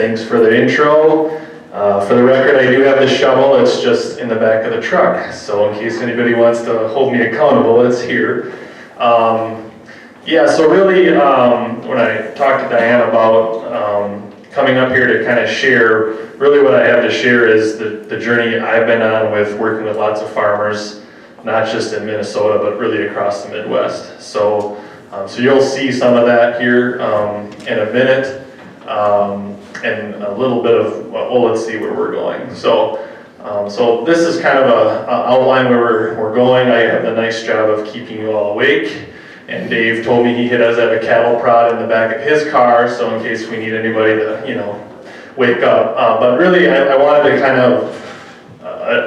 Thanks for the intro. For the record, I do have the shovel, it's just in the back of the truck. So in case anybody wants to hold me accountable, it's here. Yeah, so really, when I talked to Diane about coming up here to kind of share, really what I have to share is the journey I've been on with working with lots of farmers, not just in Minnesota, but really across the Midwest. So you'll see some of that here in a minute, and a little bit of, well, let's see where we're going. So this is kind of a outline where we're going. I have the nice job of keeping you all awake. And Dave told me he does have a cattle prod in the back of his car, so in case we need anybody to, wake up. But really, I wanted to kind of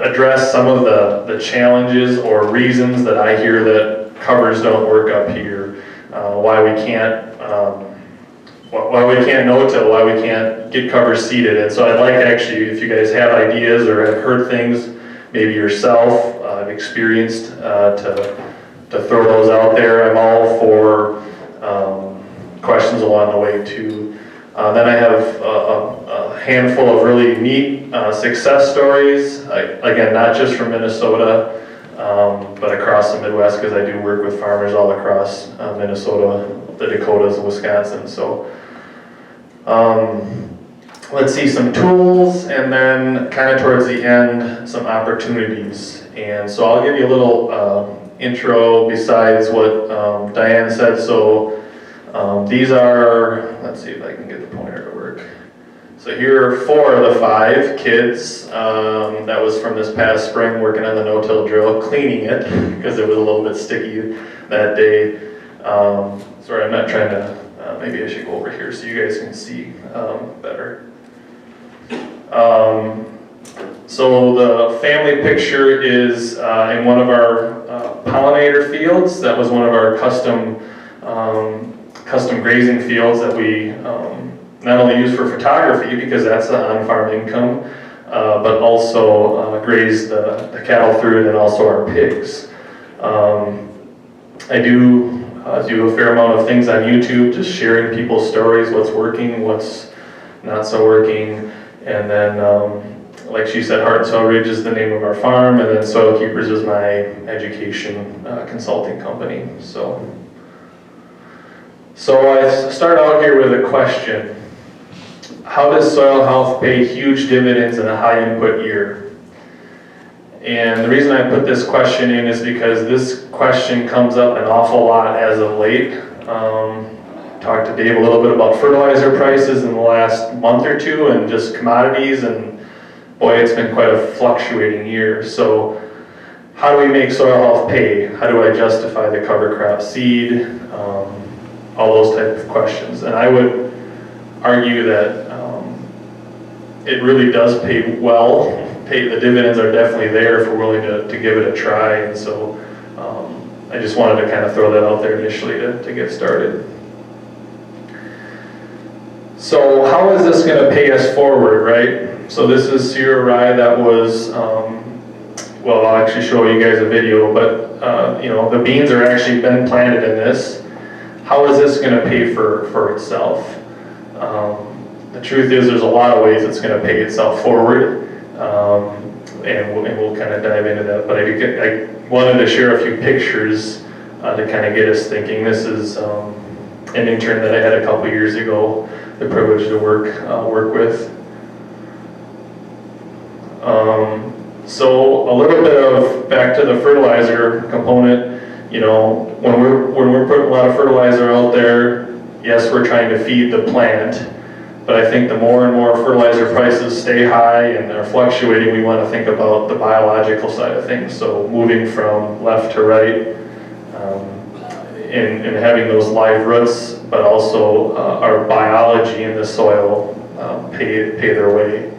address some of the challenges or reasons that I hear that covers don't work up here. Why we can't no-till, why we can't get covers seeded. And so I'd like actually, if you guys have ideas or have heard things, maybe yourself, experienced, to throw those out there. I'm all for questions along the way too. Then I have a handful of really neat success stories, again, not just from Minnesota, but across the Midwest, because I do work with farmers all across Minnesota, the Dakotas, and Wisconsin. So let's see, some tools, and then kind of towards the end, some opportunities. And so I'll give you a little intro besides what Diane said. So these are, let's see if I can get the pointer to work. So here are 4 of the 5 kids. That was from this past spring, working on the no-till drill, cleaning it because it was a little bit sticky that day. Sorry, I'm not trying to, maybe I should go over here so you guys can see better. So the family picture is in one of our pollinator fields. That was one of our custom grazing fields that we not only use for photography, because that's the on-farm income, but also graze the cattle through it, and also our pigs. I do a fair amount of things on YouTube, just sharing people's stories, what's working, what's not so working, and then like she said, Heart and Soil Ridge is the name of our farm, and then Soil Keepers is my education consulting company. So I start out here with a question. How does soil health pay huge dividends in a high input year? And the reason I put this question in is because this question comes up an awful lot as of late. Talked to Dave a little bit about fertilizer prices in the last month or two, and just commodities, and boy, it's been quite a fluctuating year. So how do we make soil health pay? How do I justify the cover crop seed? All those type of questions. And I would argue that it really does pay well. The dividends are definitely there if we're willing to give it a try. And so I just wanted to kind of throw that out there initially to get started. So how is this going to pay us forward, right? So this is Sierra Rye that was, well, I'll actually show you guys a video, but the beans are actually been planted in this. How is this going to pay for itself? The truth is there's a lot of ways it's going to pay itself forward, and we'll kind of dive into that. But I wanted to share a few pictures to kind of get us thinking. This is an intern that I had a couple years ago, the privilege to work with. So a little bit of back to the fertilizer component. When we're putting a lot of fertilizer out there, yes, we're trying to feed the plant, but I think the more and more fertilizer prices stay high and are fluctuating, we want to think about the biological side of things. So moving from left to right, and having those live roots, but also our biology in the soil pay their way.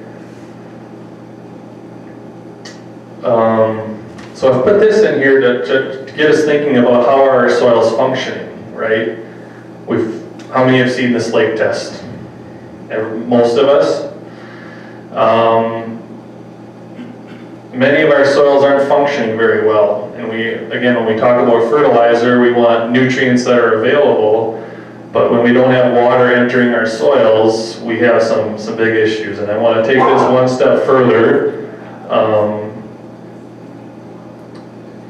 So I've put this in here to get us thinking about how our soil's functioning, right? How many have seen the slate test? Most of us. Many of our soils aren't functioning very well. And when we talk about fertilizer, we want nutrients that are available, But when we don't have water entering our soils, we have some big issues. And I want to take this one step further.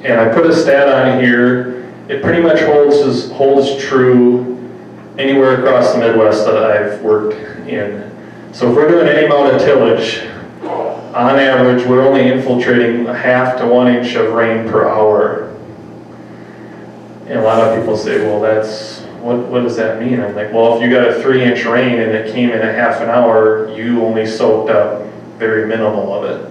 And I put a stat on here. It pretty much holds true anywhere across the Midwest that I've worked in. So if we're doing any amount of tillage, on average, we're only infiltrating 1/2 to 1 inch of rain per hour. And a lot of people say, well, what does that mean? I'm like, well, if you got a 3-inch rain and it came in a half an hour, you only soaked up very minimal of it.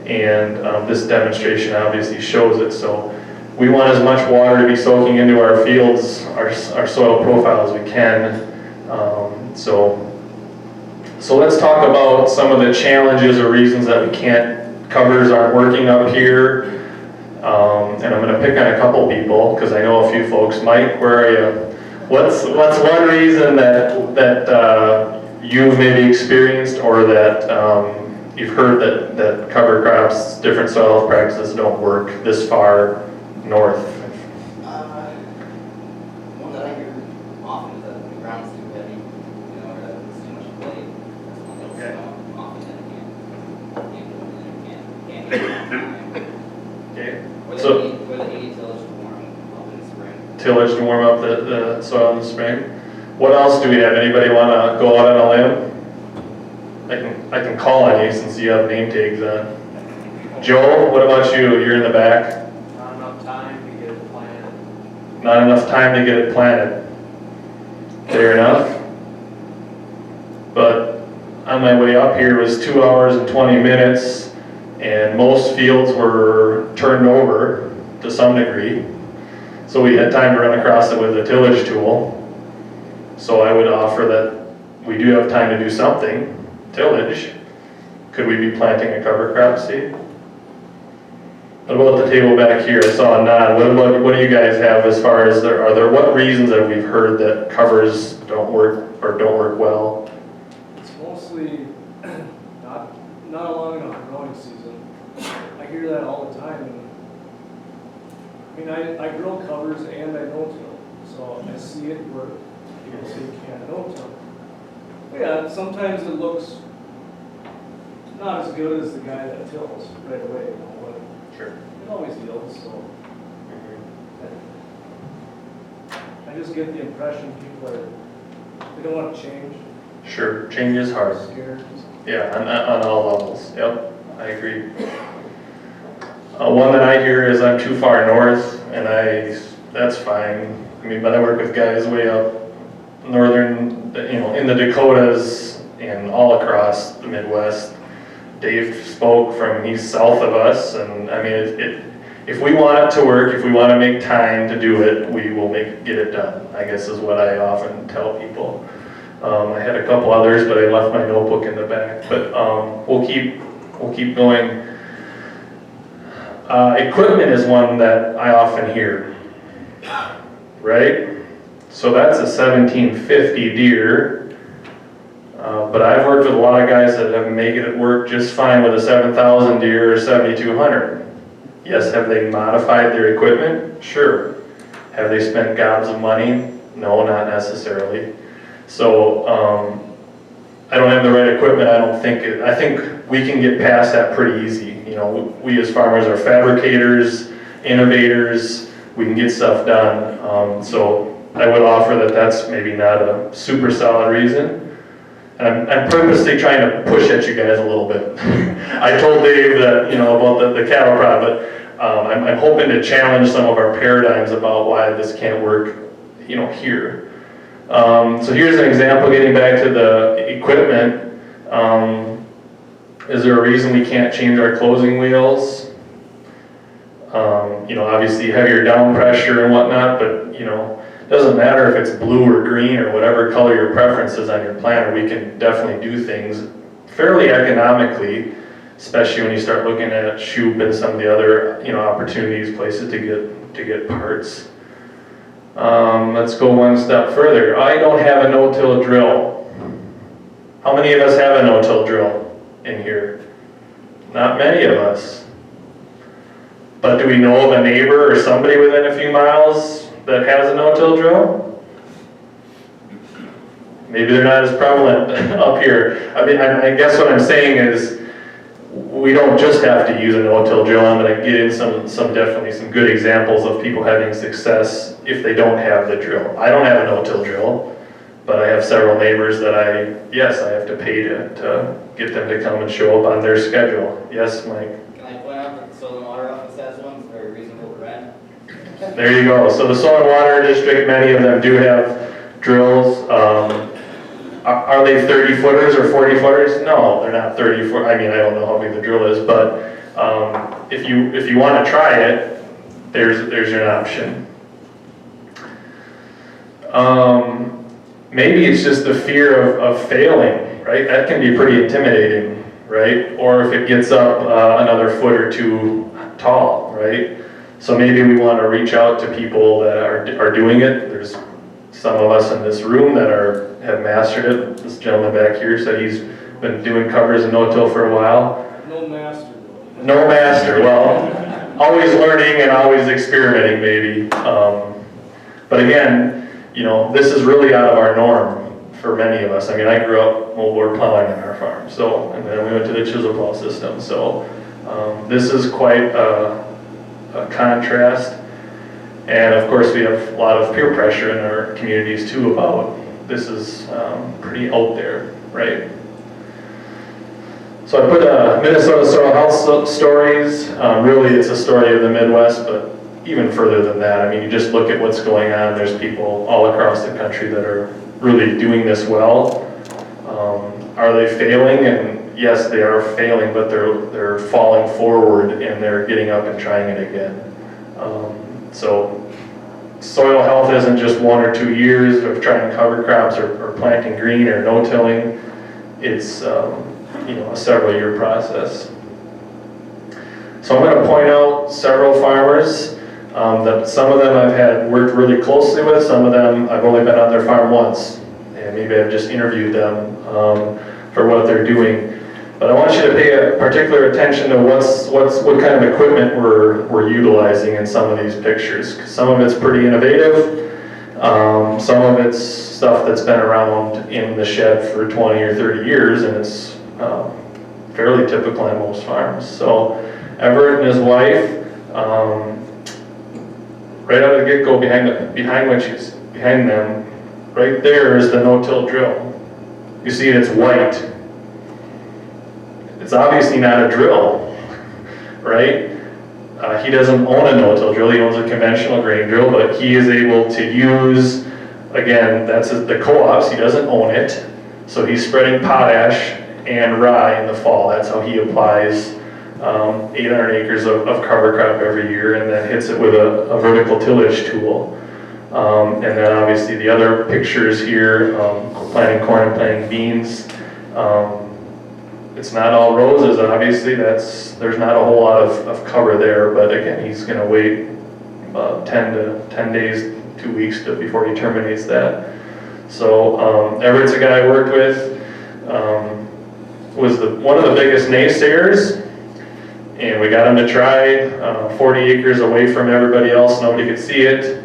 And this demonstration obviously shows it. So we want as much water to be soaking into our fields, our soil profile as we can. So let's talk about some of the challenges or reasons that covers aren't working up here. And I'm going to pick on a couple people because I know a few folks. Mike, where are you? What's one reason that you've maybe experienced or that you've heard that cover crops, different soil health practices don't work this far north? One that I hear often is that the ground's too heavy, or that it's too much clay. That's one that's often that can't. Okay. Or So the 80 tillage to warm up in the spring. Tillage to warm up the soil in the spring. What else do we have? Anybody want to go out on a limb? I can call on you since you have name tags on. Joel, what about you? You're in the back. Not enough time to get it planted. Not enough time to get it planted. Fair enough. But on my way up here was 2 hours and 20 minutes, and most fields were turned over to some degree. So we had time to run across it with a tillage tool. So I would offer that we do have time to do something, tillage. Could we be planting a cover crop seed? What about the table back here? I saw a nod. What do you guys have as far as what reasons that we've heard that covers don't work or don't work well? It's mostly not allowing a growing season. I hear that all the time. And I grow covers and I no-till, so I see it where people say you can't no-till. But yeah, sometimes it looks not as good as the guy that tills right away, but Sure. it always yields, so. I just get the impression people they don't want to change. Sure, change is hard. Scared. Yeah, on all levels. Yep, I agree. One that I hear is I'm too far north, and that's fine. I mean, but I work with guys way up northern, in the Dakotas and all across the Midwest. Dave spoke he's south of us, and I mean, if we want it to work, if we want to make time to do it, we will get it done, I guess is what I often tell people. I had a couple others, but I left my notebook in the back. But we'll keep going. Equipment is one that I often hear, right? So that's a 1750 deer. But I've worked with a lot of guys that have made it work just fine with a 7,000 deer or 7,200. Yes, have they modified their equipment? Sure. Have they spent gobs of money? No, not necessarily. So I don't have the right equipment. I think we can get past that pretty easy. We as farmers are fabricators, innovators. We can get stuff done. So I would offer that that's maybe not a super solid reason. And I'm purposely trying to push at you guys a little bit. I told Dave that, about the cattle prod, but I'm hoping to challenge some of our paradigms about why this can't work, here. So here's an example, getting back to the equipment. Is there a reason we can't change our closing wheels? Obviously heavier down pressure and whatnot, but, it doesn't matter if it's blue or green or whatever color your preference is on your planter. We can definitely do things fairly economically, especially when you start looking at Shoop and some of the other, opportunities, places to get parts. Let's go one step further. I don't have a no-till drill. How many of us have a no-till drill in here? Not many of us. But do we know of a neighbor or somebody within a few miles that has a no-till drill? Maybe they're not as prevalent up here. I mean, I guess what I'm saying is, we don't just have to use a no-till drill. I'm gonna get in some definitely some good examples of people having success if they don't have the drill. I don't have a no-till drill, but I have several neighbors that I have to pay to get them to come and show up on their schedule. Yes, Mike? Can I point out that the Soil and Water Office has one, it's very reasonable to rent? There you go. So the Soil and Water District, many of them do have drills. Are they 30 footers or 40 footers? No, they're not 30 foot. I mean, I don't know how big the drill is, but if you want to try it, there's your option. Maybe it's just the fear of failing, right? That can be pretty intimidating, right? Or if it gets up another foot or two tall, right? So maybe we want to reach out to people that are doing it. There's some of us in this room that have mastered it. This gentleman back here said he's been doing covers and no-till for a while. No master. No master, well, always learning and always experimenting maybe. But again, you know, this is really out of our norm for many of us. I mean, I grew up moldboard plowing on our farm, so, and then we went to the chisel plow system. So this is quite a contrast. And of course, we have a lot of peer pressure in our communities too about this is pretty out there, right? So I put Minnesota Soil Health Stories. Really, it's a story of the Midwest, but even further than that. I mean, you just look at what's going on. There's people all across the country that are really doing this well. Are they failing? And yes, they are failing, but they're falling forward and they're getting up and trying it again. So soil health isn't just 1 or 2 years of trying cover crops or planting green or no-tilling. It's a several-year process. So I'm going to point out several farmers that some of them I've worked really closely with, some of them I've only been on their farm once, and maybe I've just interviewed them for what they're doing. But I want you to pay a particular attention to what kind of equipment we're utilizing in some of these pictures. 'Cause some of it's pretty innovative. Some of it's stuff that's been around in the shed for 20 or 30 years, and it's fairly typical on most farms. So Everett and his wife, right out of the get-go, behind them, right there is the no-till drill. You see it's white. It's obviously not a drill, right? He doesn't own a no-till drill, he owns a conventional grain drill, but he is able to use, again, that's the co-ops, he doesn't own it, so he's spreading potash and rye in the fall. That's how he applies 800 acres of cover crop every year, and then hits it with a vertical tillage tool. And then obviously the other pictures here, planting corn and planting beans. It's not all roses, obviously. There's not a whole lot of cover there, but again, he's going to wait about 10 days, 2 weeks before he terminates that. So Everett's a guy I worked with. Was one of the biggest naysayers, and we got him to try 40 acres away from everybody else. Nobody could see it,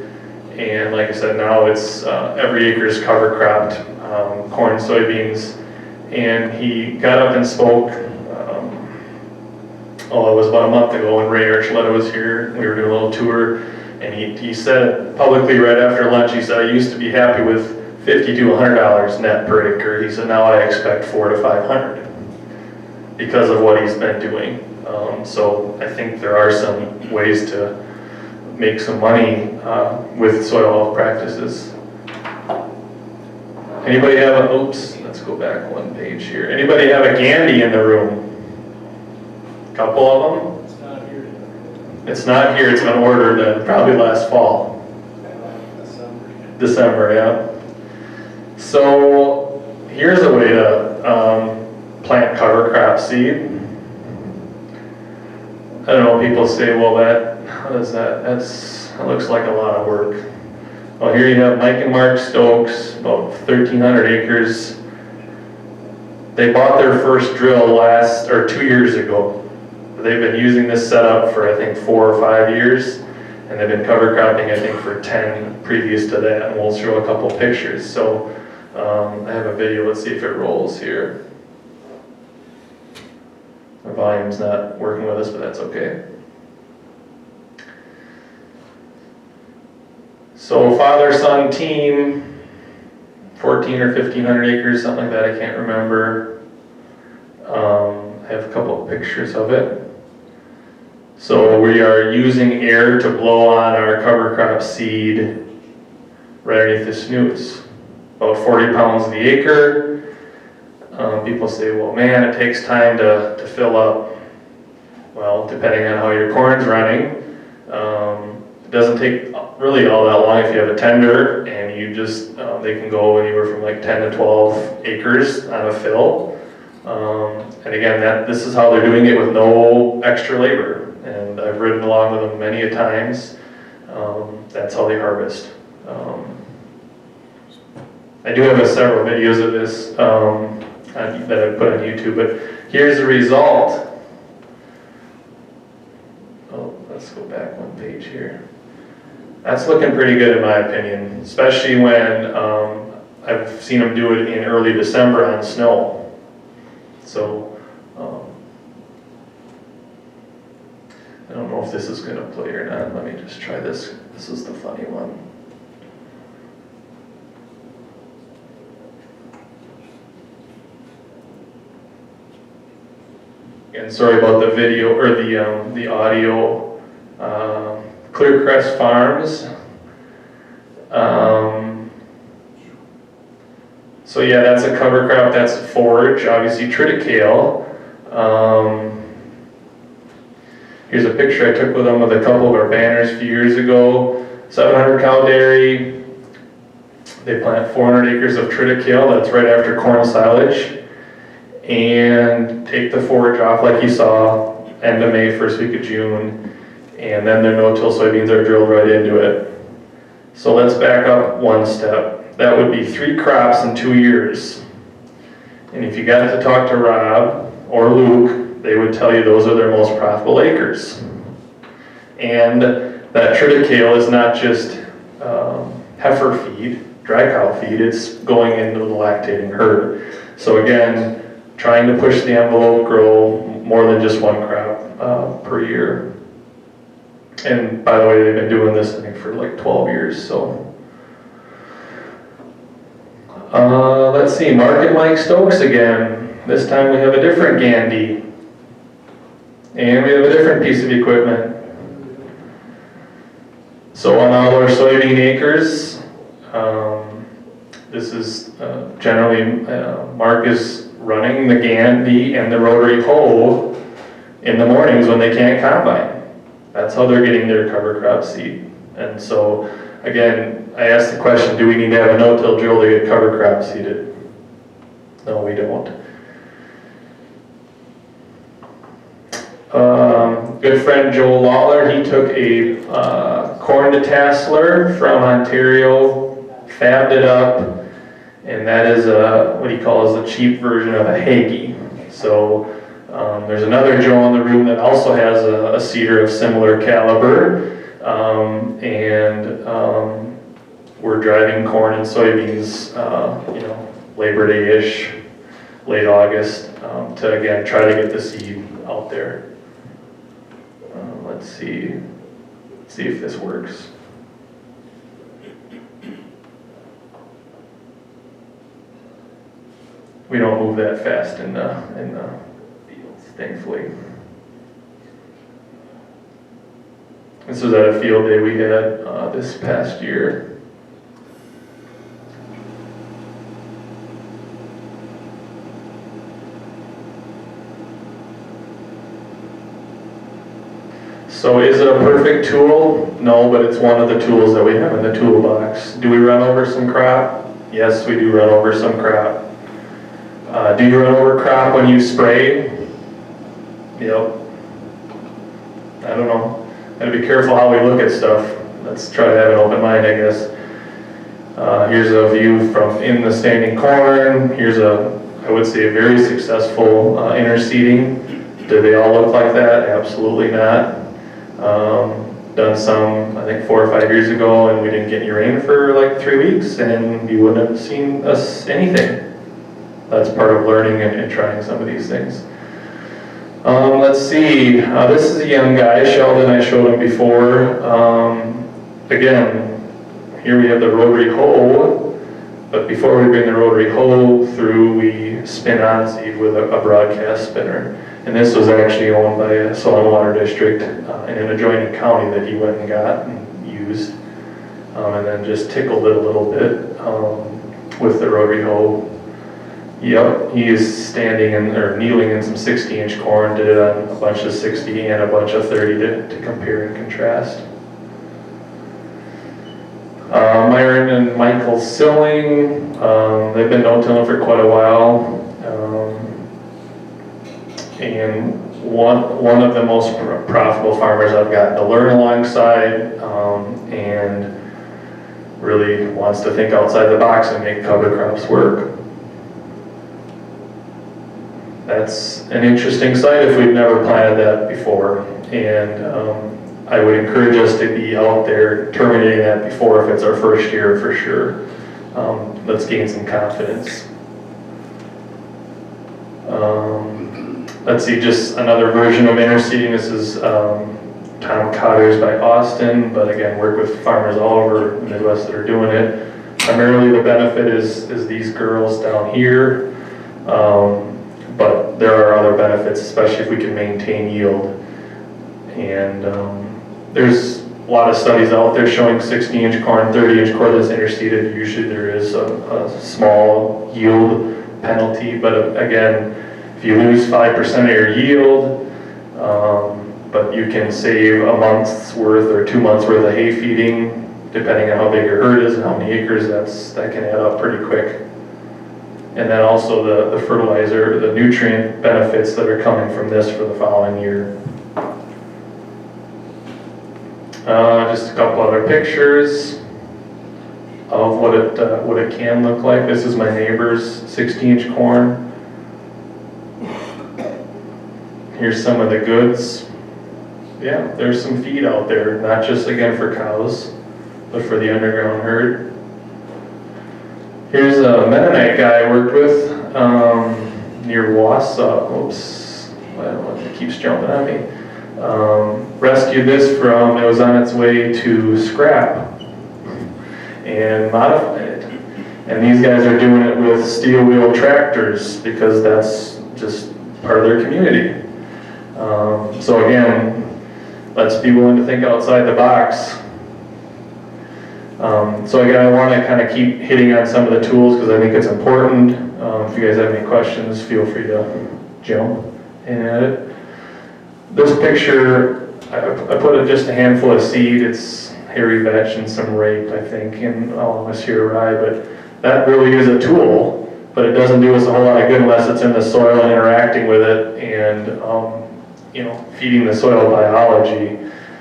and like I said, now it's every acre is cover cropped, corn, soybeans. And he got up and spoke, it was about a month ago when Ray Archuleta was here. We were doing a little tour, and he said publicly right after lunch, he said, I used to be happy with $50 to $100 net per acre. He said, now I expect $400 to $500 because of what he's been doing. So I think there are some ways to make some money with soil health practices. Anybody have let's go back one page here. Anybody have a Gandy in the room? Couple of them? It's not here yet. It's not here, it's been ordered probably last fall. December, yeah. So here's a way to plant cover crop seed. I don't know, people say, well, what is that? That looks like a lot of work. Well, here you have Mike and Mark Stokes, about 1,300 acres. They bought their first drill 2 years ago. They've been using this setup for, I think, 4 or 5 years, and they've been cover cropping, I think, for 10 previous to that, and we'll show a couple pictures. So I have a video, let's see if it rolls here. My volume's not working with us, but that's okay. So father-son team, 14 or 1,500 acres, something like that, I can't remember. I have a couple of pictures of it. So we are using air to blow on our cover crop seed right underneath the snoots. About 40 pounds the acre. People say, well, man, it takes time to fill up. Well, depending on how your corn's running, it doesn't take really all that long if you have a tender, and you just, they can go anywhere from like 10 to 12 acres on a fill. And again, this is how they're doing it with no extra labor. And I've ridden along with them many a times. That's how they harvest. I do have several videos of this that I put on YouTube, but here's the result. Oh, let's go back one page here. That's looking pretty good in my opinion, especially when I've seen them do it in early December on snow. So, I don't know if this is going to play or not. Let me just try this. This is the funny one. Again, sorry about the video or the audio. Clearcrest Farms. So yeah, that's a cover crop. That's forage. Obviously, triticale. Here's a picture I took with them with a couple of our banners a few years ago. 700 cow dairy. They plant 400 acres of triticale. That's right after corn silage. And take the forage off like you saw, end of May, first week of June. And then their no-till soybeans are drilled right into it. So let's back up one step. That would be 3 crops in 2 years. And if you got to talk to Rob or Luke, they would tell you those are their most profitable acres. And that triticale is not just heifer feed, dry cow feed, it's going into the lactating herd. So again, trying to push the envelope, grow more than just one crop per year. And by the way, they've been doing this, I think, for like 12 years, so. Let's see, Market Mike Stokes again. This time we have a different Gandy. And we have a different piece of equipment. So on all our soybean acres, this is generally, Mark is running the Gandy and the rotary hoe in the mornings when they can't combine. That's how they're getting their cover crop seed. And so, again, I asked the question, do we need to have a no-till drill to get cover crop seeded? No, we don't. Good friend Joel Lawler, he took a corn detasseler from Ontario, fabbed it up, and that is what he calls a cheap version of a Hagee. So there's another Joe in the room that also has a seeder of similar caliber, and we're driving corn and soybeans, Labor Day-ish, late August, to again try to get the seed out there. Let's see if this works. We don't move that fast in the fields, thankfully. This was at a field day we had this past year. So is it a perfect tool? No, but it's one of the tools that we have in the toolbox. Do we run over some crop? Yes, we do run over some crop. Do you run over crop when you spray? Yep. I don't know. Gotta be careful how we look at stuff. Let's try to have an open mind, I guess. Here's a view from in the standing corn. Here's I would say, a very successful interseeding. Do they all look like that? Absolutely not. done some, I think 4 or 5 years ago, and we didn't get any rain for like 3 weeks, and you wouldn't have seen us anything. That's part of learning and trying some of these things. Let's see, this is a young guy, Sheldon, I showed him before. Again, here we have the rotary hoe, but before we bring the rotary hoe through, we spin on seed with a broadcast spinner. And this was actually owned by a soil and water district in an adjoining county that he went and got and used. And then just tickled it a little bit with the rotary hoe. Yep, he is standing or kneeling in some 60-inch corn, did it on a bunch of 60 and a bunch of 30 to compare and contrast. Myron and Michael Silling, they've been no-tilling for quite a while. And one of the most profitable farmers I've gotten to learn alongside, and really wants to think outside the box and make cover crops work. That's an interesting site if we've never planted that before, and I would encourage us to be out there terminating that before if it's our first year for sure. Let's gain some confidence. Let's see, just another version of interseeding. This is Tom Cotter's by Austin, but again, work with farmers all over the Midwest that are doing it. Primarily the benefit is these girls down here, but there are other benefits, especially if we can maintain yield. And there's a lot of studies out there showing 60-inch corn, 30-inch corn that's interseeded. Usually there is a small yield penalty, but again, if you lose 5% of your yield, but you can save a month's worth or 2 months worth of hay feeding, depending on how big your herd is and how many acres, that can add up pretty quick. And then also the fertilizer, the nutrient benefits that are coming from this for the following year. Just a couple other pictures of what it can look like. This is my neighbor's 60-inch corn. Here's some of the goods. Yeah, there's some feed out there, not just again for cows, but for the underground herd. Here's a Mennonite guy I worked with near Wausau. Oops, well, it keeps jumping on me. Rescued this from, it was on its way to scrap and modified it. And these guys are doing it with steel wheel tractors because that's just part of their community. So again, let's be willing to think outside the box. So again, I want to kind of keep hitting on some of the tools because I think it's important. If you guys have any questions, feel free to jump in at it. This picture, I put just a handful of seed. It's hairy vetch and some rape, I think, and all of us here rye, but that really is a tool, but it doesn't do us a whole lot of good unless it's in the soil and interacting with it and feeding the soil biology.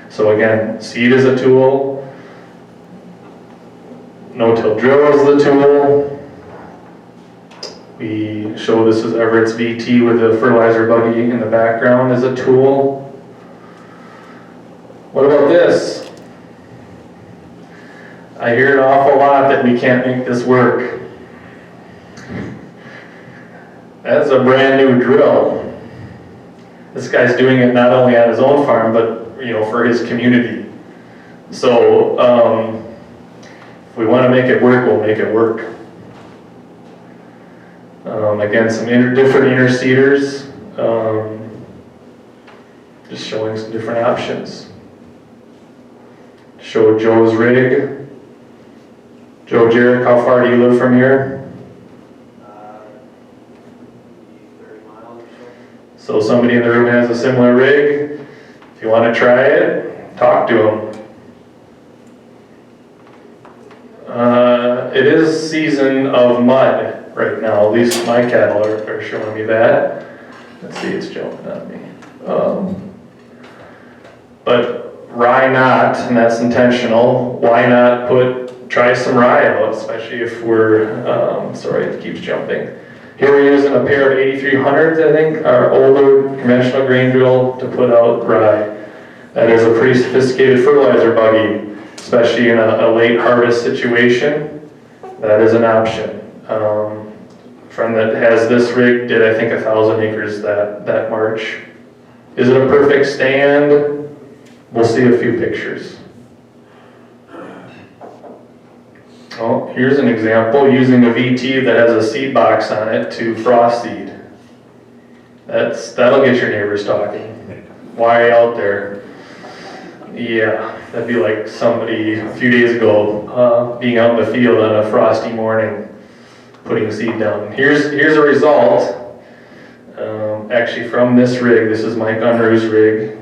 So again, seed is a tool. No-till drill is the tool. We show this is Everett's VT with the fertilizer buggy in the background as a tool. What about this? I hear an awful lot that we can't make this work. That's a brand new drill. This guy's doing it not only on his own farm, but for his community. So if we want to make it work, we'll make it work. Again, some different interseeders, just showing some different options. Show Joe's rig. Joe Jarek, how far do you live from here? 30 miles or so. So somebody in the room has a similar rig. If you want to try it, talk to them. It is season of mud right now, at least my cattle are showing me that. Let's see, it's jumping on me. But rye not, and that's intentional. Why not try some rye out, especially if we're, sorry, it keeps jumping. Here we're using a pair of 8300s, I think, our older conventional grain drill to put out rye. That is a pretty sophisticated fertilizer buggy, especially in a late harvest situation. That is an option. Friend that has this rig did, I think, 1,000 acres that March. Is it a perfect stand? We'll see a few pictures. Oh, here's an example using a VT that has a seed box on it to frost seed. That'll get your neighbors talking. Why are you out there? Yeah, that'd be like somebody a few days ago being out in the field on a frosty morning, putting seed down. Here's a result. Actually from this rig. This is Mike Unruh's rig.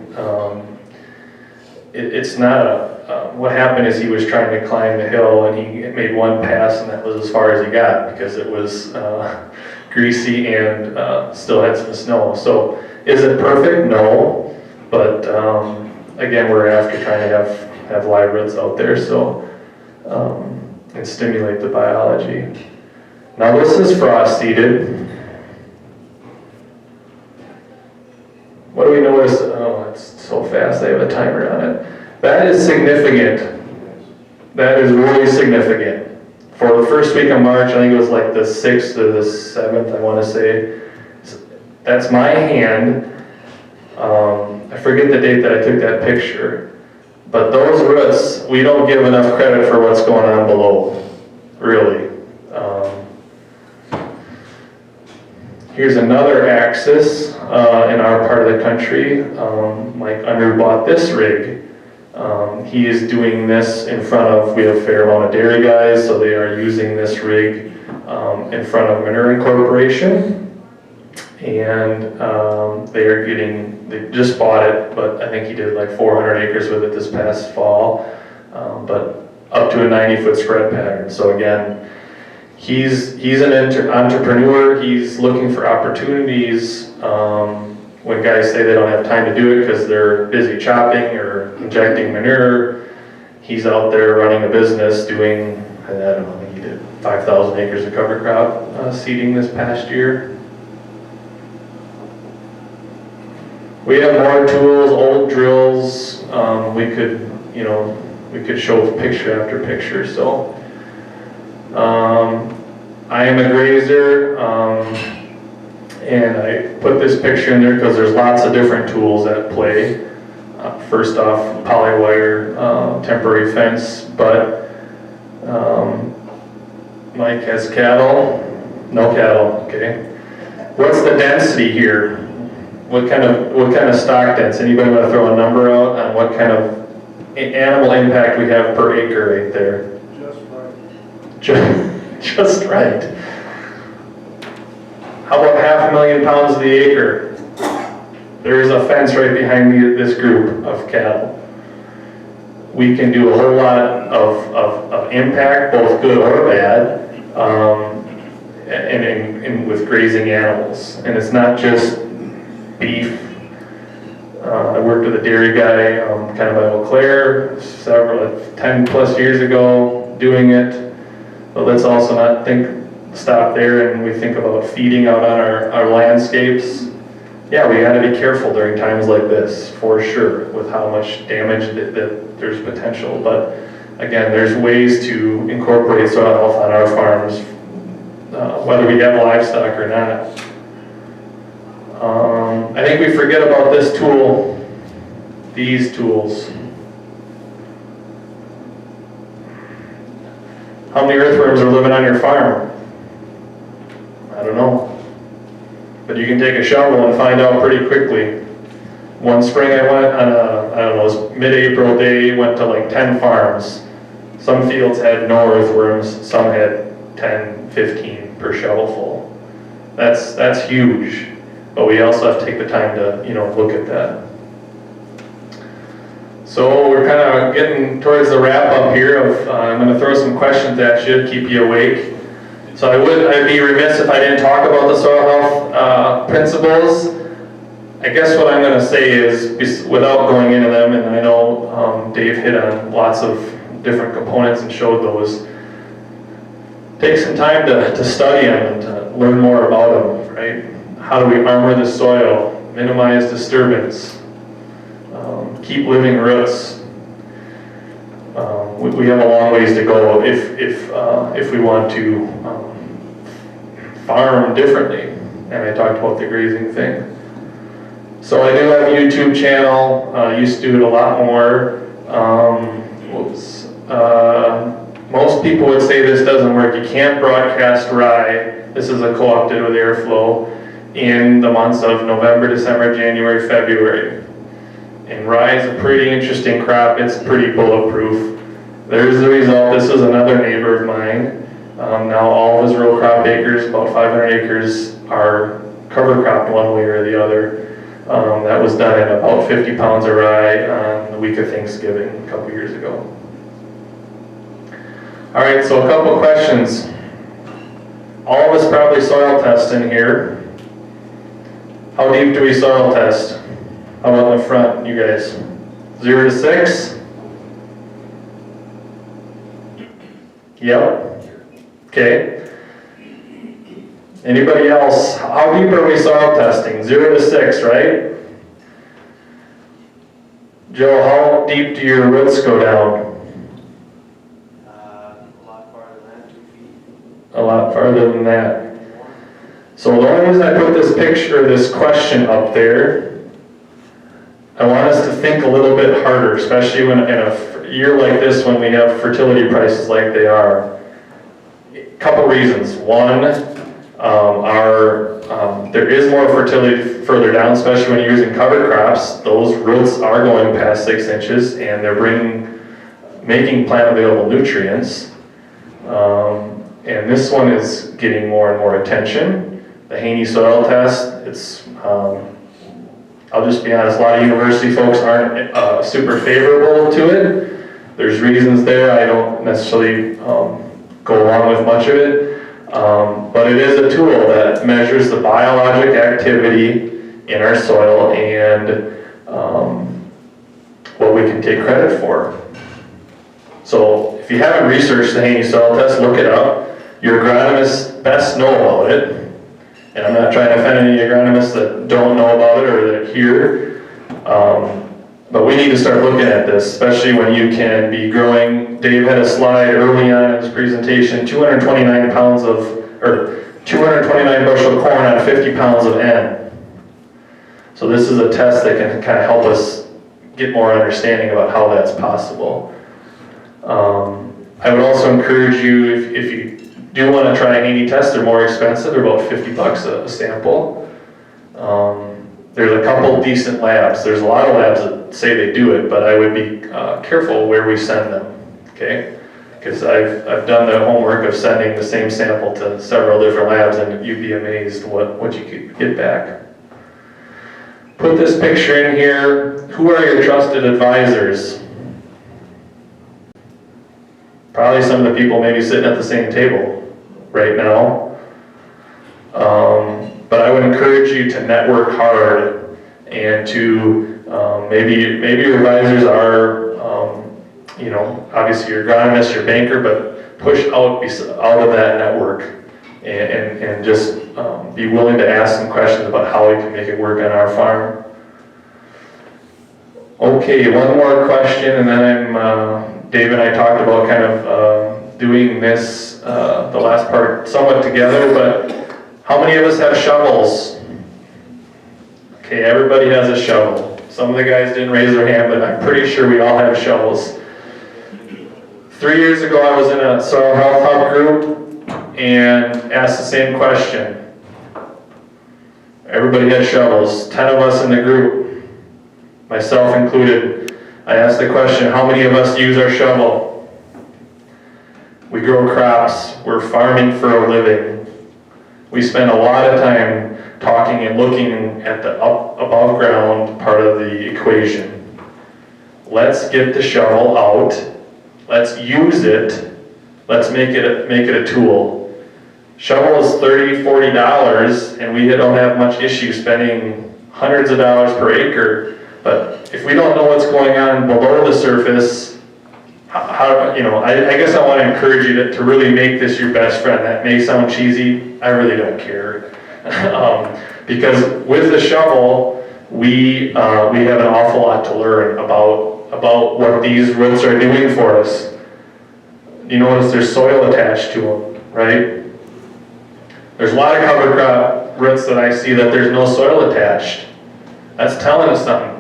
It's not what happened is he was trying to climb the hill and he made one pass and that was as far as he got because it was greasy and still had some snow. So is it perfect? No, but again, we're after trying to have live roots out there so and stimulate the biology. Now this is frost seeded. What do we notice? Oh, it's so fast. I have a timer on it. That is significant. That is really significant. For the first week of March, I think it was like the 6th or the 7th, I want to say. That's my hand. I forget the date that I took that picture. But those roots, we don't give enough credit for what's going on below, really. Here's another axis in our part of the country. Mike Unruh bought this rig. He is doing this in front of, we have a fair amount of dairy guys, so they are using this rig in front of Manure Incorporation. And they just bought it, but I think he did like 400 acres with it this past fall, but up to a 90-foot spread pattern. So again, he's an entrepreneur. He's looking for opportunities. When guys say they don't have time to do it because they're busy chopping or injecting manure, he's out there running a business doing, I don't know, I think he did 5,000 acres of cover crop seeding this past year. We have more tools, old drills. We could show picture after picture. So I am a grazer, and I put this picture in there because there's lots of different tools at play. First off, polywire temporary fence, but Mike has cattle, no cattle. Okay, what's the density here? What kind of stock density? Anybody want to throw a number out on what kind of animal impact we have per acre right there? Just right. How about 500,000 pounds of the acre? There is a fence right behind this group of cattle. We can do a whole lot of impact, both good or bad, and with grazing animals. And it's not just beef. I worked with a dairy guy kind of by Eau Claire 10 plus years ago doing it. But let's also not stop there and we think about feeding out on our landscapes. Yeah, we got to be careful during times like this, for sure, with how much damage that there's potential. But again, there's ways to incorporate soil health on our farms, whether we have livestock or not. I think we forget about this tool, these tools. How many earthworms are living on your farm? I don't know. But you can take a shovel and find out pretty quickly. One spring I went on it was mid-April day, went to like 10 farms. Some fields had no earthworms, some had 10, 15 per shovelful. That's huge. But we also have to take the time to, look at that. So we're kind of getting towards the wrap up here of, I'm going to throw some questions at you to keep you awake. So I'd be remiss if I didn't talk about the soil health principles. I guess what I'm going to say is, without going into them, and I know Dave hit on lots of different components and showed those, take some time to study them and to learn more about them, right? How do we armor the soil, minimize disturbance? keep living roots. We have a long ways to go if we want to farm differently. And I talked about the grazing thing. So I do have a YouTube channel. Used to do it a lot more. Most people would say this doesn't work. You can't broadcast rye. This is a co-op did with airflow in the months of November, December, January, February. And rye is a pretty interesting crop. It's pretty bulletproof. There's the result. This is another neighbor of mine. Now all of his row crop acres, about 500 acres, are cover cropped one way or the other. That was done at about 50 pounds of rye on the week of Thanksgiving a couple years ago. All right, so a couple questions. All of us probably soil test in here. How deep do we soil test? How about in the front, you guys? 0 to 6? Yep. Okay. Anybody else? How deep are we soil testing? 0 to 6, right? Joe, how deep do your roots go down? A lot farther than that, 2 feet. A lot farther than that. So the only reason I put this picture, this question up there, I want us to think a little bit harder, especially when in a year like this when we have fertility prices like they are. A couple reasons. One, there is more fertility further down, especially when you're using cover crops. Those roots are going past 6 inches and they're making plant available nutrients. And this one is getting more and more attention. The Haney soil test, it's, I'll just be honest, a lot of university folks aren't super favorable to it. There's reasons there. I don't necessarily go along with much of it. But it is a tool that measures the biologic activity in our soil and what we can take credit for. So if you haven't researched the Haney soil test, look it up. Your agronomists best know about it. And I'm not trying to offend any agronomists that don't know about it or that hear. But we need to start looking at this, especially when you can be growing. Dave had a slide early on in his presentation, 229 bushel corn on 50 pounds of N. So this is a test that can kind of help us get more understanding about how that's possible. I would also encourage you, if you do want to try a Haney test, they're more expensive, they're about $50 a sample. There's a couple decent labs. There's a lot of labs that say they do it, but I would be careful where we send them, okay? Because I've done the homework of sending the same sample to several different labs, and you'd be amazed what you could get back. Put this picture in here. Who are your trusted advisors? Probably some of the people maybe sitting at the same table right now. But I would encourage you to network hard and to maybe your advisors are, obviously your agronomist, your banker, but push out of that network and just be willing to ask some questions about how we can make it work on our farm. Okay, one more question, and then Dave and I talked about kind of doing this, the last part somewhat together, but how many of us have shovels? Okay, everybody has a shovel. Some of the guys didn't raise their hand, but I'm pretty sure we all have shovels. 3 years ago, I was in a soil health hub group and asked the same question. Everybody had shovels, 10 of us in the group, myself included. I asked the question, how many of us use our shovel? We grow crops, we're farming for a living. We spend a lot of time talking and looking at the above ground part of the equation. Let's get the shovel out. Let's use it. Let's make it a tool. Shovel is $30, $40, and we don't have much issue spending hundreds of dollars per acre. But if we don't know what's going on below the surface, I guess I want to encourage you to really make this your best friend. That may sound cheesy. I really don't care. Because with the shovel, we have an awful lot to learn about what these roots are doing for us. You notice there's soil attached to them, right? There's a lot of cover crop roots that I see that there's no soil attached. That's telling us something.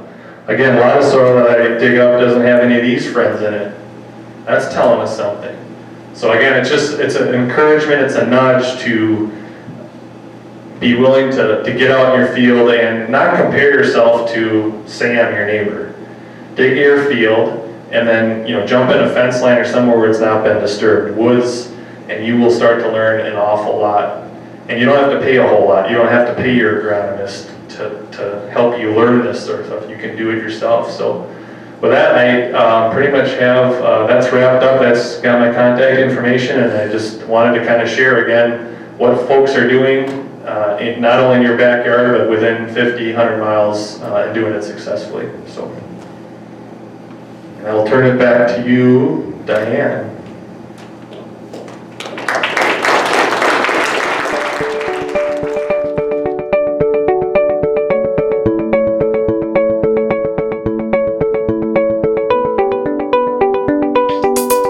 Again, a lot of soil that I dig up doesn't have any of these friends in it. That's telling us something. So again, it's an encouragement, it's a nudge to be willing to get out in your field and not compare yourself to Sam, your neighbor. Dig your field and then jump in a fence line or somewhere where it's not been disturbed, woods, and you will start to learn an awful lot. And you don't have to pay a whole lot. You don't have to pay your agronomist to help you learn this sort of stuff. You can do it yourself. So with that, I pretty much have, that's wrapped up. That's got my contact information, and I just wanted to kind of share again what folks are doing, not only in your backyard, but within 50, 100 miles, and doing it successfully. So, and I'll turn it back to you, Diane.